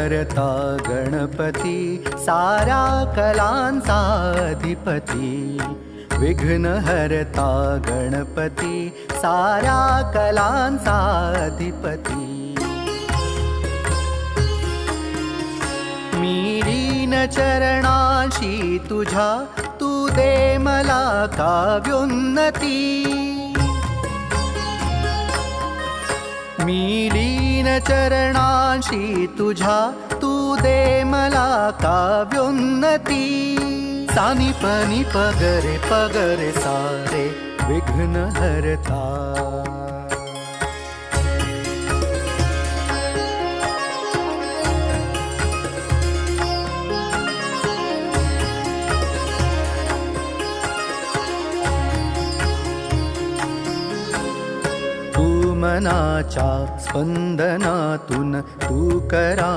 हरता गणपती साऱ्या कलांचा अधिपती। विघ्न हरता गणपती साऱ्या कलांचा अधिपती। मी लीन चरणाशी तुझ्या तू दे मला काव्योन्नती। मी लीन चरणाशी तुझ्या तू दे मला काव्योन्नती। सानी पनी पगरे पगरे सारे विघ्न हरता। तू मनाच्या स्पंदनातून तू करा